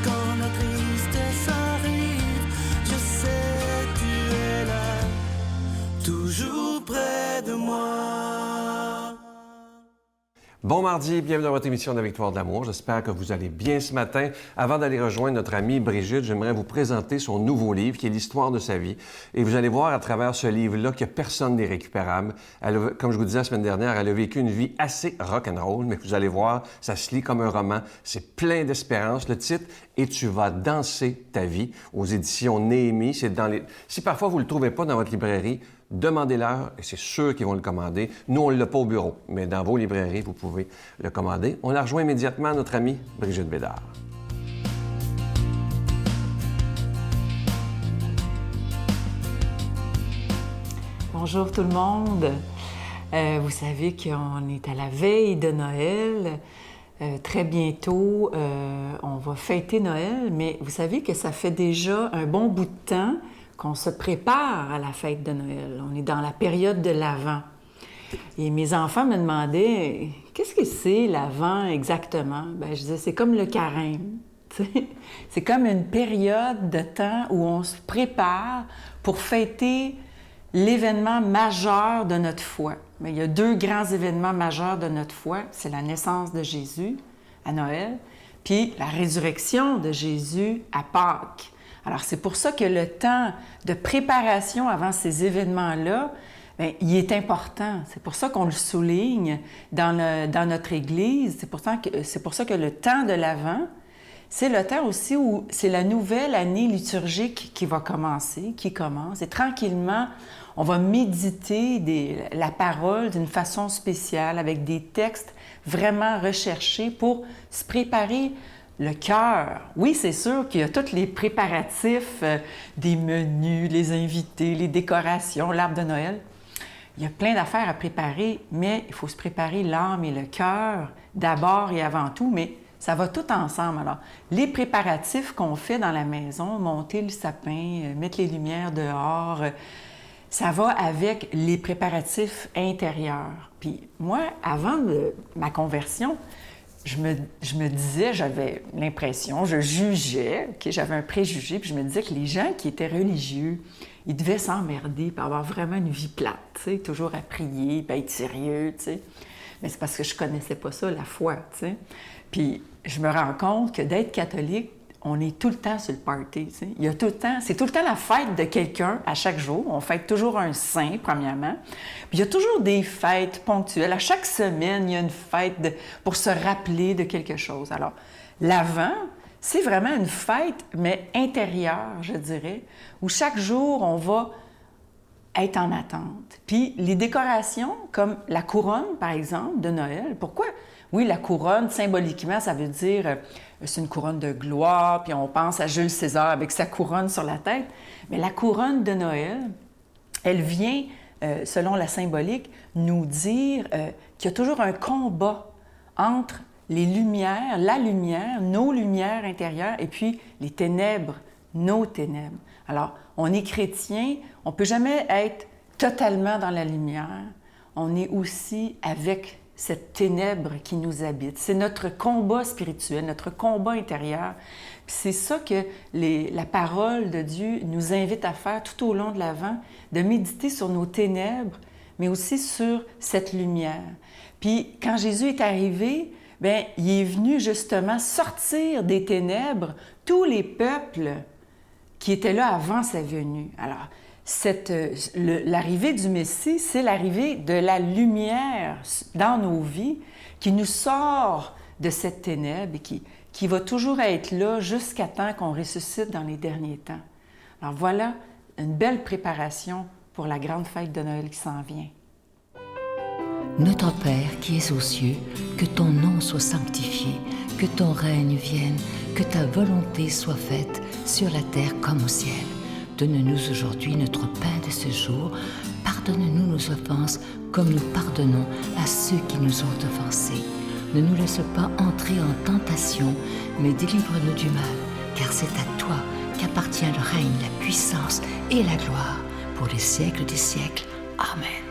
quand la tristesse arrive, je sais tu es là, toujours près de moi. Bon mardi, bienvenue dans votre émission de la Victoire de l'amour. J'espère que vous allez bien ce matin. Avant d'aller rejoindre notre amie Brigitte, j'aimerais vous présenter son nouveau livre qui est l'histoire de sa vie. Et vous allez voir à travers ce livre-là que personne n'est récupérable. Comme je vous disais la semaine dernière, elle a vécu une vie assez rock'n'roll, mais vous allez voir, ça se lit comme un roman. C'est plein d'espérance. Le titre « Et tu vas danser ta vie » aux éditions Néhémie. C'est dans les... Si parfois vous ne le trouvez pas dans votre librairie, demandez-leur et c'est sûr qu'ils vont le commander. Nous, on ne l'a pas au bureau, mais dans vos librairies, vous pouvez le commander. On la rejoint immédiatement, notre amie Brigitte Bédard. Bonjour tout le monde. Vous savez qu'on est à la veille de Noël. Très bientôt, on va fêter Noël, mais vous savez que ça fait déjà un bon bout de temps qu'on se prépare à la fête de Noël. On est dans la période de l'Avent. Et mes enfants me demandaient « Qu'est-ce que c'est l'Avent exactement? » Bien, je disais « C'est comme le carême. » C'est comme une période de temps où on se prépare pour fêter l'événement majeur de notre foi. Mais il y a deux grands événements majeurs de notre foi. C'est la naissance de Jésus à Noël, puis la résurrection de Jésus à Pâques. Alors, c'est pour ça que le temps de préparation avant ces événements-là, bien, il est important. C'est pour ça qu'on le souligne dans notre Église. C'est pour ça que le temps de l'Avent, c'est le temps aussi où c'est la nouvelle année liturgique qui commence. Et tranquillement, on va méditer la parole d'une façon spéciale, avec des textes vraiment recherchés pour se préparer le cœur. Oui, c'est sûr qu'il y a tous les préparatifs, des menus, les invités, les décorations, l'arbre de Noël. Il y a plein d'affaires à préparer, mais il faut se préparer l'âme et le cœur d'abord et avant tout, mais ça va tout ensemble. Alors, les préparatifs qu'on fait dans la maison, monter le sapin, mettre les lumières dehors, ça va avec les préparatifs intérieurs. Puis moi, avant ma conversion, je me disais, j'avais l'impression, je jugeais, j'avais un préjugé, puis je me disais que les gens qui étaient religieux, ils devaient s'emmerder pour avoir vraiment une vie plate, toujours à prier, puis à être sérieux, Mais c'est parce que je connaissais pas ça, la foi, Puis je me rends compte que d'être catholique, on est tout le temps sur le party, Il y a c'est tout le temps la fête de quelqu'un à chaque jour. On fête toujours un saint, premièrement. Puis il y a toujours des fêtes ponctuelles. À chaque semaine, il y a une fête pour se rappeler de quelque chose. Alors, l'Avent, c'est vraiment une fête, mais intérieure, je dirais, où chaque jour, on va être en attente. Puis les décorations, comme la couronne, par exemple, de Noël, pourquoi? Oui, la couronne, symboliquement, ça veut dire c'est une couronne de gloire, puis on pense à Jules César avec sa couronne sur la tête. Mais la couronne de Noël, elle vient, selon la symbolique, nous dire qu'il y a toujours un combat entre les lumières, la lumière, nos lumières intérieures, et puis les ténèbres, nos ténèbres. Alors, on est chrétien, on ne peut jamais être totalement dans la lumière. On est aussi avec cette ténèbre qui nous habite. C'est notre combat spirituel, notre combat intérieur. Puis c'est ça que la parole de Dieu nous invite à faire tout au long de l'Avent, de méditer sur nos ténèbres, mais aussi sur cette lumière. Puis quand Jésus est arrivé, bien, il est venu justement sortir des ténèbres tous les peuples qui étaient là avant sa venue. Alors, l'arrivée du Messie, c'est l'arrivée de la lumière dans nos vies qui nous sort de cette ténèbre et qui va toujours être là jusqu'à temps qu'on ressuscite dans les derniers temps. Alors voilà une belle préparation pour la grande fête de Noël qui s'en vient. Notre Père qui es aux cieux, que ton nom soit sanctifié, que ton règne vienne, que ta volonté soit faite sur la terre comme au ciel. Donne-nous aujourd'hui notre pain de ce jour. Pardonne-nous nos offenses comme nous pardonnons à ceux qui nous ont offensés. Ne nous laisse pas entrer en tentation, mais délivre-nous du mal, car c'est à toi qu'appartient le règne, la puissance et la gloire pour les siècles des siècles. Amen.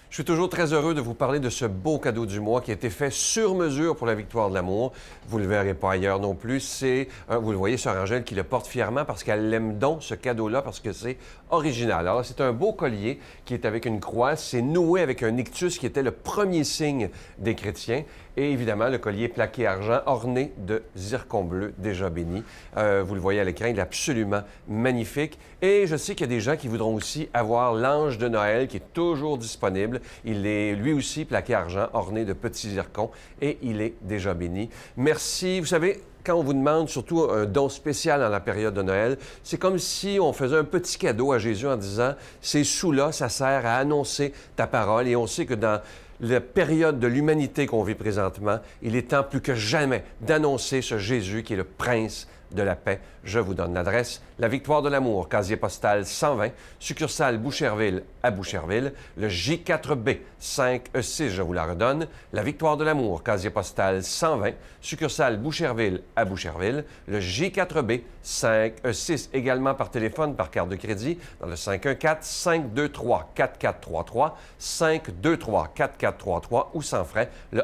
Je Je suis toujours très heureux de vous parler de ce beau cadeau du mois qui a été fait sur mesure pour la victoire de l'amour. Vous ne le verrez pas ailleurs non plus. Vous le voyez sur Angèle qui le porte fièrement parce qu'elle aime donc ce cadeau-là parce que c'est original. Alors, c'est un beau collier qui est avec une croix. C'est noué avec un ictus qui était le premier signe des chrétiens. Et évidemment, le collier plaqué argent orné de zircon bleu déjà béni. Vous le voyez à l'écran, il est absolument magnifique. Et je sais qu'il y a des gens qui voudront aussi avoir l'ange de Noël qui est toujours disponible. Il est lui aussi plaqué argent, orné de petits zircons et il est déjà béni. Merci. Vous savez, quand on vous demande surtout un don spécial dans la période de Noël, c'est comme si on faisait un petit cadeau à Jésus en disant « Ces sous-là, ça sert à annoncer ta parole. » Et on sait que dans la période de l'humanité qu'on vit présentement, il est temps plus que jamais d'annoncer ce Jésus qui est le prince de la paix. Je vous donne l'adresse. La Victoire de l'amour, casier postal 120, succursale Boucherville à Boucherville. Le J4B 5E6, je vous la redonne. La Victoire de l'amour, casier postal 120, succursale Boucherville à Boucherville. Le J4B 5E6, également par téléphone, par carte de crédit, dans le 514-523-4433, 523-4433 ou sans frais, le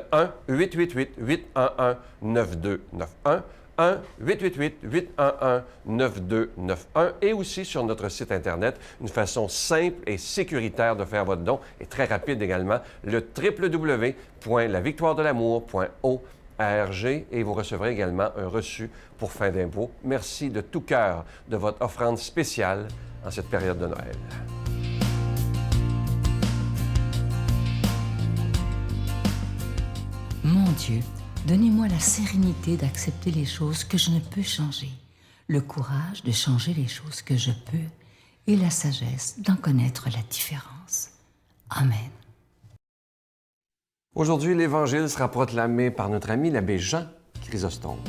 1-888-811-9291. 1-888-811-9291 et aussi sur notre site Internet, une façon simple et sécuritaire de faire votre don et très rapide également, le www.lavictoiredelamour.org et vous recevrez également un reçu pour fin d'impôt. Merci de tout cœur de votre offrande spéciale en cette période de Noël. Mon Dieu, donnez-moi la sérénité d'accepter les choses que je ne peux changer, le courage de changer les choses que je peux et la sagesse d'en connaître la différence. Amen. Aujourd'hui, l'Évangile sera proclamé par notre ami l'abbé Jean Chrysostome.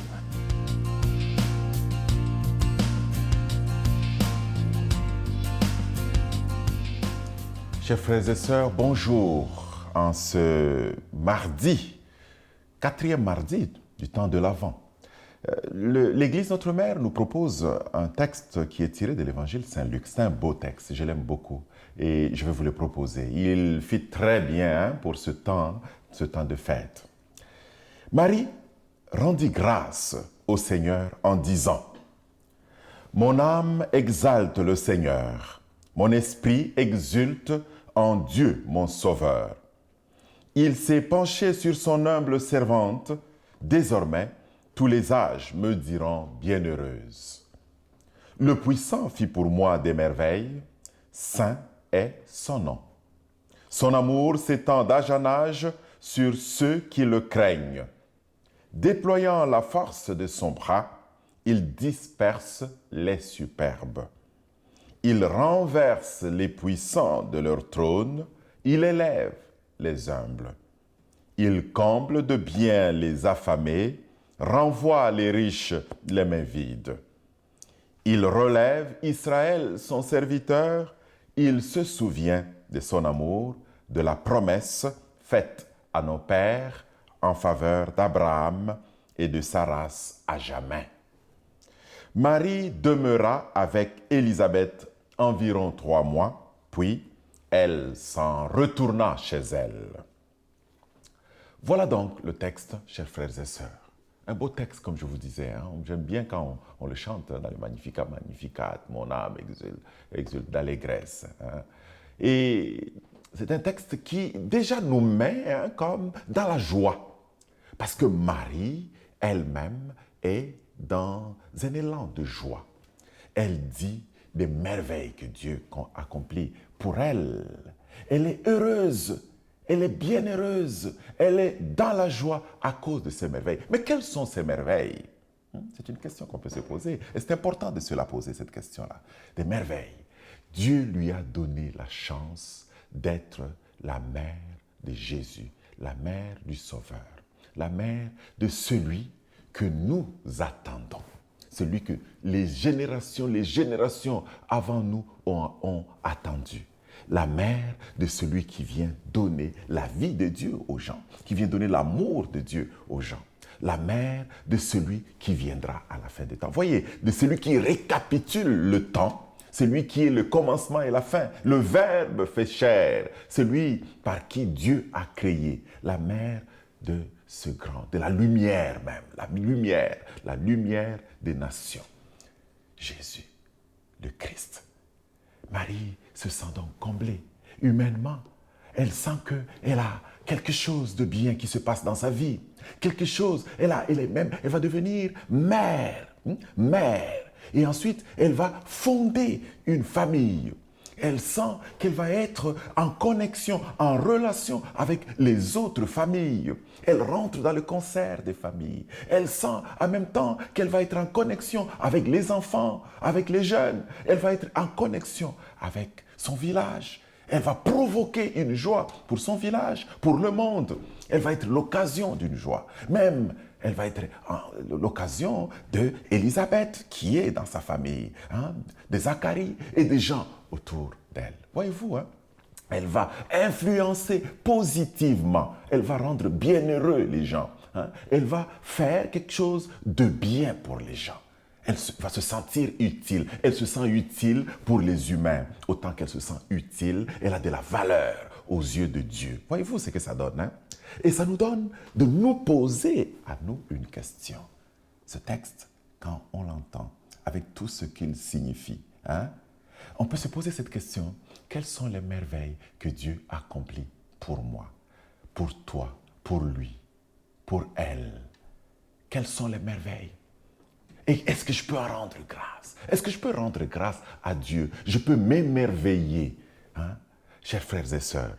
Chers frères et sœurs, bonjour. En ce mardi, 4e mardi du temps de l'Avent, l'Église Notre Mère nous propose un texte qui est tiré de l'Évangile Saint-Luc. C'est un beau texte, je l'aime beaucoup et je vais vous le proposer. Il fit très bien pour ce temps de fête. Marie rendit grâce au Seigneur en disant « Mon âme exalte le Seigneur, mon esprit exulte en Dieu mon Sauveur. Il s'est penché sur son humble servante. Désormais, tous les âges me diront bienheureuse. Le Puissant fit pour moi des merveilles. Saint est son nom. Son amour s'étend d'âge en âge sur ceux qui le craignent. Déployant la force de son bras, il disperse les superbes. Il renverse les puissants de leur trône. Il élève les humbles. Il comble de bien les affamés, renvoie les riches les mains vides. Il relève Israël, son serviteur, il se souvient de son amour, de la promesse faite à nos pères en faveur d'Abraham et de sa race à jamais. Marie demeura avec Élisabeth environ 3 mois, puis elle s'en retourna chez elle. Voilà donc le texte, chers frères et sœurs. Un beau texte, comme je vous disais. J'aime bien quand on le chante dans le Magnificat, Magnificat, mon âme exulte d'allégresse. Et c'est un texte qui déjà nous met comme dans la joie. Parce que Marie, elle-même, est dans un élan de joie. Elle dit des merveilles que Dieu accomplit pour elle. Elle est heureuse, elle est bienheureuse, elle est dans la joie à cause de ces merveilles. Mais quelles sont ces merveilles? C'est une question qu'on peut se poser. Et c'est important de se la poser, cette question-là. Des merveilles. Dieu lui a donné la chance d'être la mère de Jésus, la mère du Sauveur, la mère de celui que nous attendons. Celui que les générations avant nous ont attendu. La mère de celui qui vient donner la vie de Dieu aux gens, qui vient donner l'amour de Dieu aux gens. La mère de celui qui viendra à la fin des temps. Voyez, de celui qui récapitule le temps, celui qui est le commencement et la fin, le Verbe fait chair, celui par qui Dieu a créé, la mère de ce grand, de la lumière même, la lumière des nations. Jésus, le Christ. Marie se sent donc comblée. Humainement, elle sent qu'elle a quelque chose de bien qui se passe dans sa vie. Quelque chose, elle va devenir mère. Et ensuite, elle va fonder une famille. Elle sent qu'elle va être en connexion, en relation avec les autres familles. Elle rentre dans le concert des familles. Elle sent en même temps qu'elle va être en connexion avec les enfants, avec les jeunes. Elle va être en connexion avec son village. Elle va provoquer une joie pour son village, pour le monde. Elle va être l'occasion d'une joie. Même, elle va être l'occasion d'Élisabeth qui est dans sa famille, de Zacharie et des gens autour d'elle. Voyez-vous, elle va influencer positivement. Elle va rendre bienheureux les gens. Elle va faire quelque chose de bien pour les gens. Elle va se sentir utile. Elle se sent utile pour les humains. Autant qu'elle se sent utile, elle a de la valeur aux yeux de Dieu. Voyez-vous ce que ça donne, Et ça nous donne de nous poser à nous une question. Ce texte, quand on l'entend, avec tout ce qu'il signifie, on peut se poser cette question. Quelles sont les merveilles que Dieu accomplit pour moi, pour toi, pour lui, pour elle? Quelles sont les merveilles? Et est-ce que je peux en rendre grâce? Est-ce que je peux rendre grâce à Dieu? Je peux m'émerveiller, chers frères et sœurs.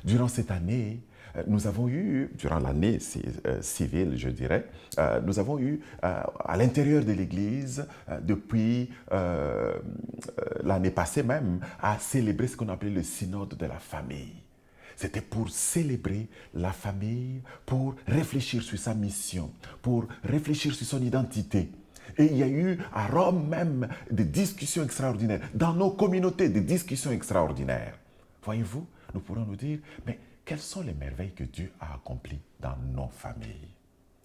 Durant cette année, nous avons eu, durant l'année civile, je dirais, nous avons eu à l'intérieur de l'Église, depuis l'année passée même, à célébrer ce qu'on appelait le synode de la famille. C'était pour célébrer la famille, pour réfléchir sur sa mission, pour réfléchir sur son identité. Et il y a eu à Rome même des discussions extraordinaires, dans nos communautés, des discussions extraordinaires. Voyez-vous, nous pourrons nous dire, mais quelles sont les merveilles que Dieu a accomplies dans nos familles?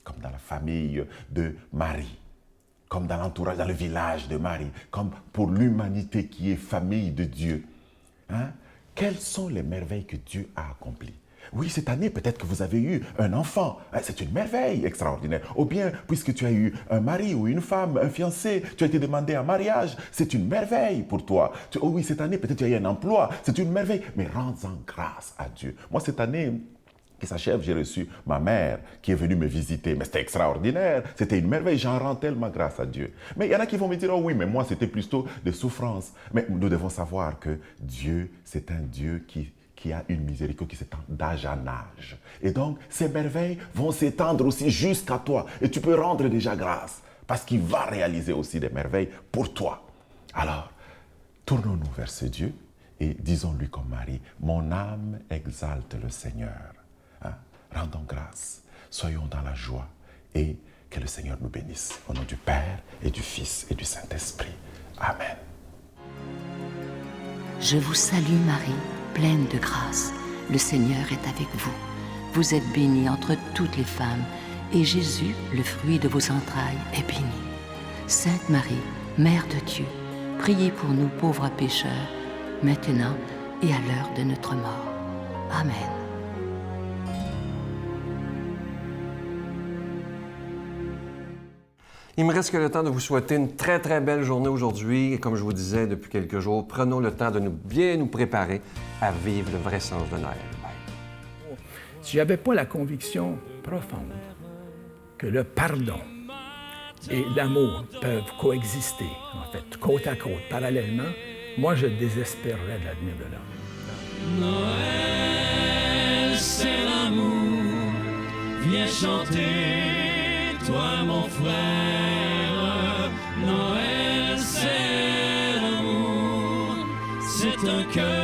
Comme dans la famille de Marie, comme dans l'entourage, dans le village de Marie, comme pour l'humanité qui est famille de Dieu. Quelles sont les merveilles que Dieu a accomplies? Oui, cette année, peut-être que vous avez eu un enfant. C'est une merveille extraordinaire. Ou bien, puisque tu as eu un mari ou une femme, un fiancé, tu as été demandé en mariage, c'est une merveille pour toi. Oh oui, cette année, peut-être tu as eu un emploi, c'est une merveille. Mais rends-en grâce à Dieu. Moi, cette année qui s'achève, j'ai reçu ma mère qui est venue me visiter. Mais c'était extraordinaire, c'était une merveille. J'en rends tellement grâce à Dieu. Mais il y en a qui vont me dire, oh oui, mais moi, c'était plutôt des souffrances. Mais nous devons savoir que Dieu, c'est un Dieu qui a une miséricorde qui s'étend d'âge en âge. Et donc, ces merveilles vont s'étendre aussi jusqu'à toi. Et tu peux rendre déjà grâce, parce qu'il va réaliser aussi des merveilles pour toi. Alors, tournons-nous vers ce Dieu et disons-lui comme Marie, mon âme exalte le Seigneur. Rendons grâce, soyons dans la joie et que le Seigneur nous bénisse. Au nom du Père et du Fils et du Saint-Esprit. Amen. Je vous salue Marie, pleine de grâce. Le Seigneur est avec vous. Vous êtes bénie entre toutes les femmes, et Jésus, le fruit de vos entrailles, est béni. Sainte Marie, Mère de Dieu, priez pour nous pauvres pécheurs, maintenant et à l'heure de notre mort. Amen. Il me reste que le temps de vous souhaiter une très, très belle journée aujourd'hui. Et comme je vous disais depuis quelques jours, prenons le temps de bien nous préparer à vivre le vrai sens de Noël. Bye. Si je n'avais pas la conviction profonde que le pardon et l'amour peuvent coexister, en fait, côte à côte, parallèlement, moi, je désespérerais de l'avenir de l'homme. Noël, c'est l'amour, viens chanter, toi mon frère. Noël, c'est l'amour, c'est un cœur